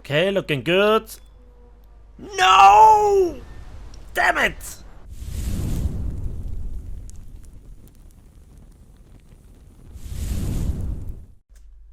Okay, looking good. No! Damn it!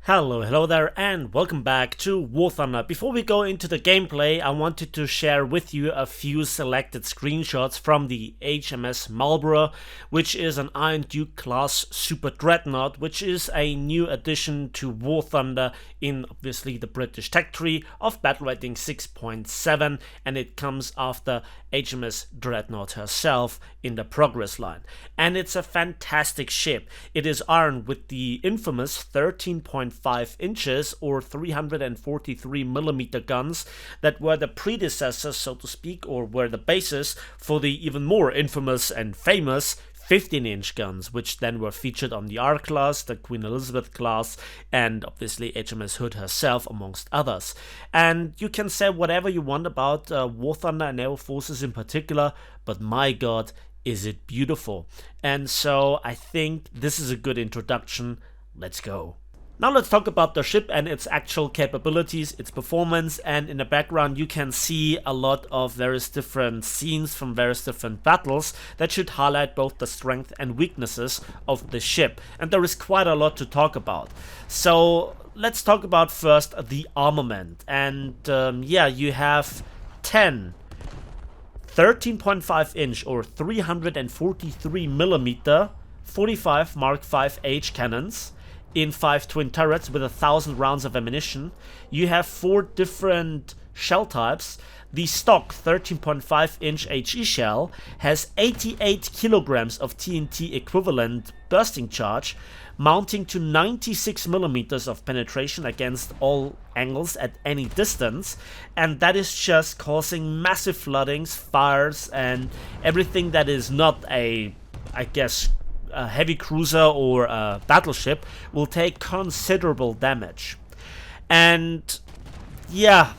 Hello there, and welcome back to War Thunder. Before we go into the gameplay, I wanted to share with you a few selected screenshots from the HMS Malborough, which is an Iron Duke class super dreadnought, which is a new addition to War Thunder in obviously the British tech tree of battle rating 6.7, and it comes after HMS Dreadnought herself in the progress line. And it's a fantastic ship. It is armed with the infamous 13.5 inches or 343mm guns that were the predecessors, so to speak, or were the basis for the even more infamous and famous 15-inch guns, which then were featured on the R class, the Queen Elizabeth class, and obviously HMS Hood herself, amongst others. And you can say whatever you want about War Thunder and Air Forces in particular, but my god, is it beautiful. And so I think this is a good introduction. Let's go. Now let's talk about the ship and its actual capabilities, its performance, and in the background you can see a lot of various different scenes from various different battles that should highlight both the strength and weaknesses of the ship. And there is quite a lot to talk about. So let's talk about first the armament. And yeah, you have 10 13.5 inch or 343mm 45 Mark V H cannons in 5 twin turrets with 1,000 rounds of ammunition. You have 4 different shell types. The stock 13.5 inch HE shell has 88 kilograms of TNT equivalent bursting charge, mounting to 96mm of penetration against all angles at any distance, and that is just causing massive floodings, fires, and everything that is not a heavy cruiser or a battleship will take considerable damage. And yeah,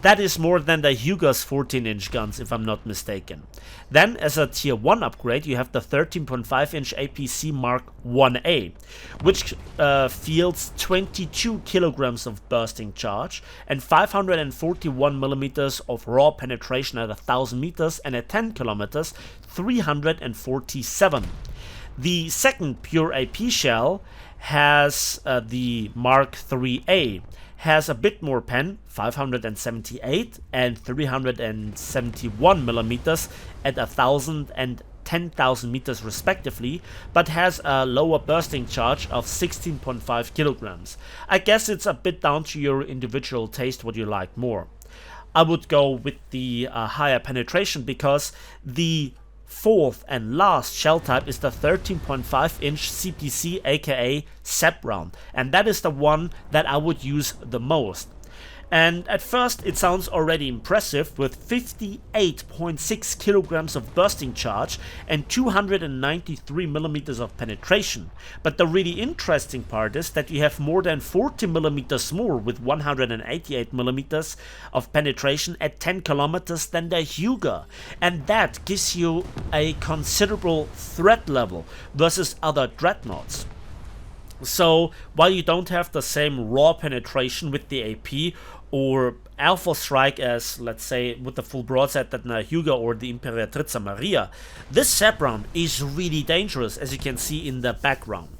that is more than the Hugo's 14-inch guns, if I'm not mistaken. Then, as a tier 1 upgrade, you have the 13.5-inch APC Mark 1A, which fields 22 kilograms of bursting charge and 541mm of raw penetration at 1,000 meters, and at 10 kilometers, 347. The second pure AP shell has the Mark 3A, has a bit more pen, 578 and 371mm at 1,000 and 10,000 meters respectively, but has a lower bursting charge of 16.5 kilograms. I guess it's a bit down to your individual taste what you like more. I would go with the higher penetration because the fourth and last shell type is the 13.5 inch CPC, aka ZAP round, and that is the one that I would use the most. And at first it sounds already impressive with 58.6 kilograms of bursting charge and 293mm of penetration. But the really interesting part is that you have more than 40mm more with 188mm of penetration at 10 kilometers than the Hugo. And that gives you a considerable threat level versus other dreadnoughts. So while you don't have the same raw penetration with the AP or alpha strike as, let's say, with the full broadside that the Hugo or the Imperatrice Maria, this ZAP round is really dangerous, as you can see in the background.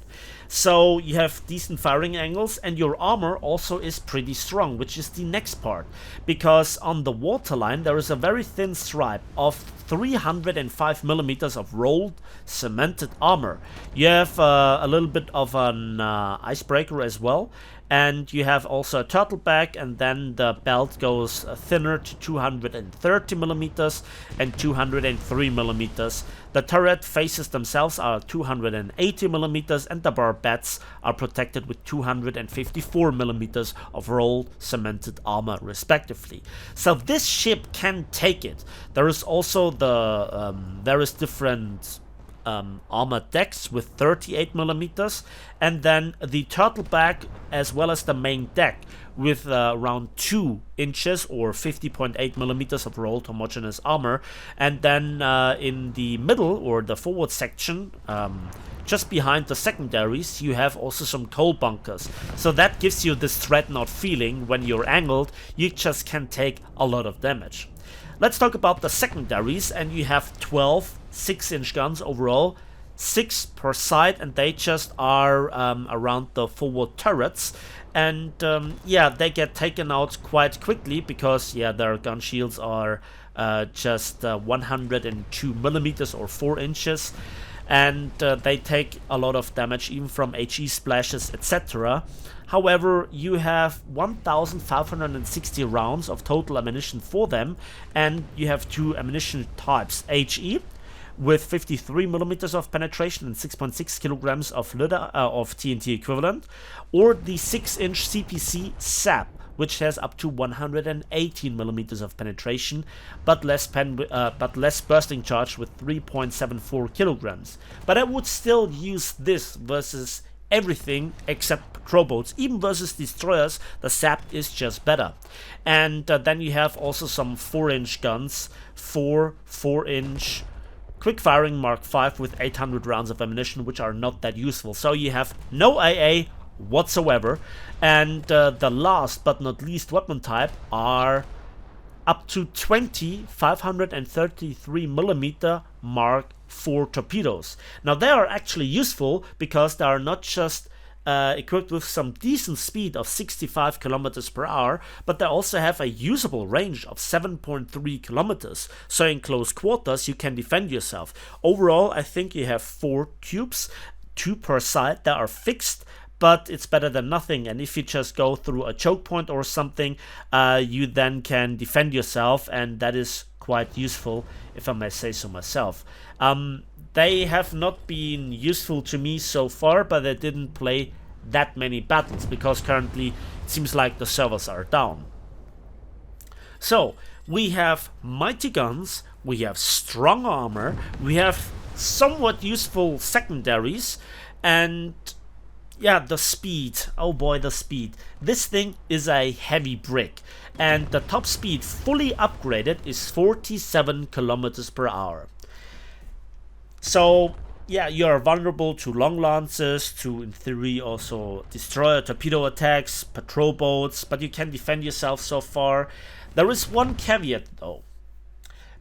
So you have decent firing angles, and your armor also is pretty strong, which is the next part, because on the waterline there is a very thin stripe of 305mm of rolled cemented armor. You have a little bit of an icebreaker as well, and you have also a turtleback, and then the belt goes thinner to 230mm and 203mm. The turret faces themselves are 280mm, and the barbettes are protected with 254mm of rolled cemented armor respectively. So this ship can take it. There is also the various different armored decks with 38 millimeters, and then the turtleback as well as the main deck with around 2 inches or 50.8 millimeters of rolled homogeneous armor. And then in the middle or the forward section, just behind the secondaries, you have also some coal bunkers. So that gives you this dreadnought feeling. When you're angled, you just can take a lot of damage. Let's talk about the secondaries, and you have 12 6-inch guns overall, 6 per side, and they just are around the forward turrets. And yeah, they get taken out quite quickly because yeah, their gun shields are just 102 millimeters or 4 inches, and they take a lot of damage even from HE splashes, etc. However, you have 1,560 rounds of total ammunition for them, and you have 2 ammunition types: HE with 53 millimeters of penetration and 6.6 kilograms of TNT equivalent, or the 6-inch CPC ZAP, which has up to 118 millimeters of penetration, but less bursting charge with 3.74 kilograms. But I would still use this versus everything except patrol boats. Even versus destroyers, the ZAP is just better. And then you have also some 4-inch guns, 4-inch quick-firing Mark V with 800 rounds of ammunition, which are not that useful. So you have no AA whatsoever. And the last but not least weapon type are up to 20 533 millimeter Mark IV torpedoes. Now they are actually useful because they are not just equipped with some decent speed of 65 kilometers per hour, but they also have a usable range of 7.3 kilometers. So in close quarters you can defend yourself. Overall, I think you have 4 tubes, 2 per side, that are fixed, but it's better than nothing. And if you just go through a choke point or something, you then can defend yourself, and that is quite useful, if I may say so myself. They have not been useful to me so far, but I didn't play that many battles because currently it seems like the servers are down. So we have mighty guns, we have strong armor, we have somewhat useful secondaries, and yeah, the speed. Oh boy, the speed. This thing is a heavy brick, and the top speed fully upgraded is 47 kilometers per hour. So yeah, you are vulnerable to long lances, to in theory also destroyer torpedo attacks, patrol boats, but you can defend yourself so far. There is one caveat though.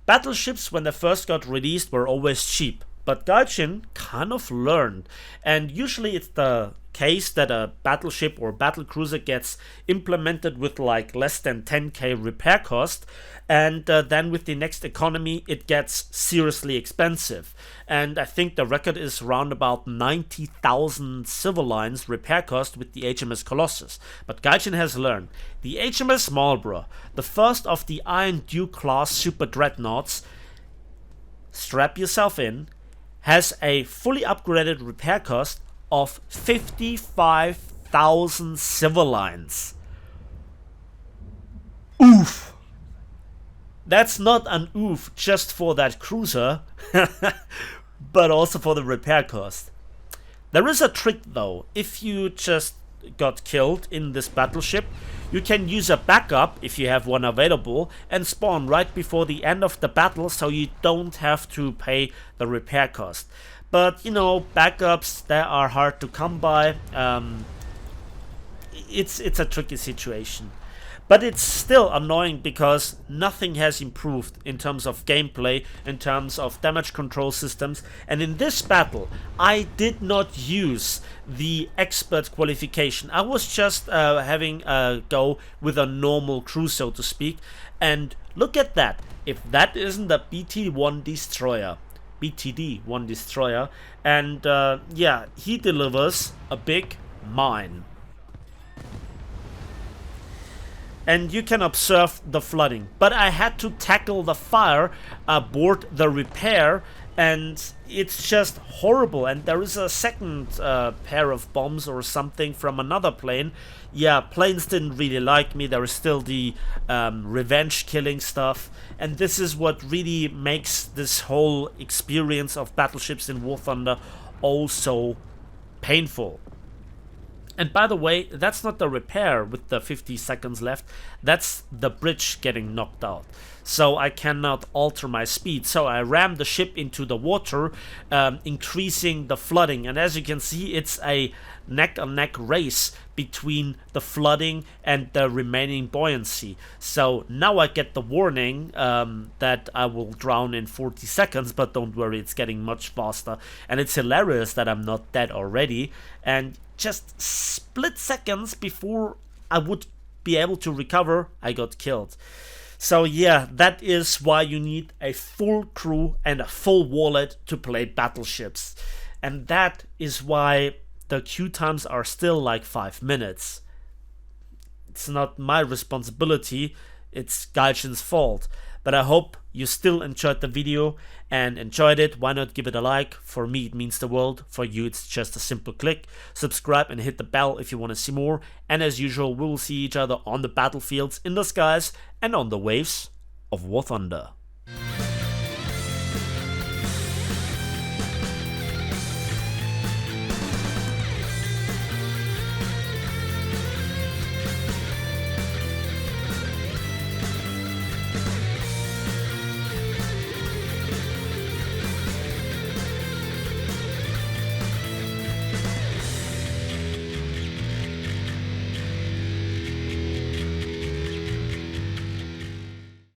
Battleships, when they first got released, were always cheap, but Gaijin kind of learned, and usually it's the case that a battleship or battlecruiser gets implemented with like less than 10k repair cost, and then with the next economy it gets seriously expensive. And I think the record is around about 90,000 civil lines repair cost with the HMS Colossus. But Gaijin has learned. The HMS Malborough, the first of the Iron Duke class super dreadnoughts, strap yourself in, has a fully upgraded repair cost of 55,000 civil lines. Oof! That's not an oof just for that cruiser, but also for the repair cost. There is a trick though. If you just got killed in this battleship, you can use a backup if you have one available and spawn right before the end of the battle, so you don't have to pay the repair cost. But you know, backups, they are hard to come by. It's a tricky situation. But it's still annoying because nothing has improved in terms of gameplay, in terms of damage control systems. And in this battle, I did not use the expert qualification. I was just having a go with a normal crew, so to speak. And look at that. If that isn't a BT-1 destroyer, BTD-1 destroyer, and yeah, he delivers a big mine. And you can observe the flooding, but I had to tackle the fire aboard the repair, and it's just horrible. And there is a second pair of bombs or something from another plane. Yeah, planes didn't really like me. There is still the revenge killing stuff, and this is what really makes this whole experience of battleships in War Thunder oh so painful. And by the way, that's not the repair with the 50 seconds left, that's the bridge getting knocked out. So I cannot alter my speed, so I ram the ship into the water, increasing the flooding. And as you can see, it's a neck-on-neck race between the flooding and the remaining buoyancy. So now I get the warning that I will drown in 40 seconds, but don't worry, it's getting much faster. And it's hilarious that I'm not dead already. And just split seconds before I would be able to recover, I got killed. So yeah, that is why you need a full crew and a full wallet to play battleships. And that is why the queue times are still like 5 minutes. It's not my responsibility, it's Gaijin's fault. But I hope you still enjoyed the video and enjoyed it. Why not give it a like? For me it means the world. For you it's just a simple click. Subscribe and hit the bell if you want to see more. And as usual, we will see each other on the battlefields, in the skies, and on the waves of War Thunder.